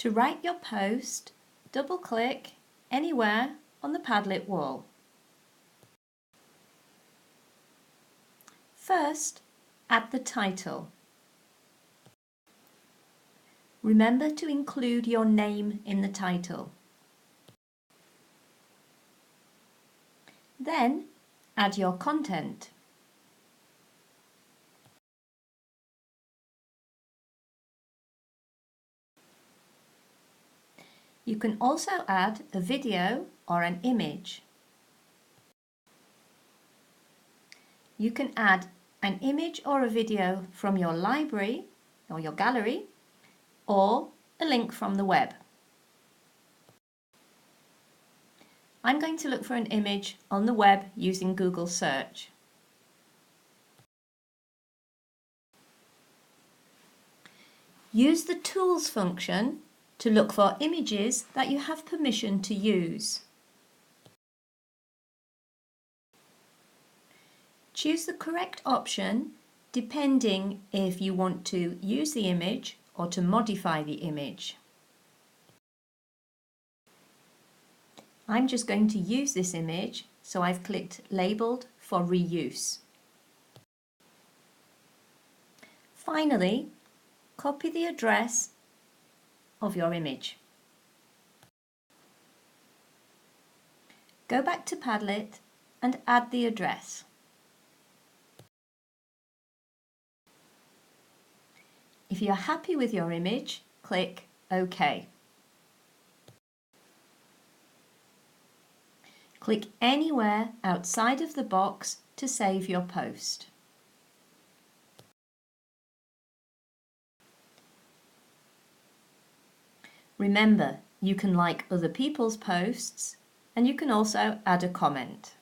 To write your post, double-click anywhere on the Padlet wall. First, add the title. Remember to include your name in the title. Then, add your content. You can also add a video or an image. You can add an image or a video from your library or your gallery, or a link from the web. I'm going to look for an image on the web using Google search. Use the Tools function to look for images that you have permission to use. Choose the correct option depending if you want to use the image or to modify the image. I'm just going to use this image, so I've clicked Labelled for reuse. Finally, copy the address of your image. Go back to Padlet and add the address. If you're happy with your image, click OK. Click anywhere outside of the box to save your post. Remember, you can like other people's posts and you can also add a comment.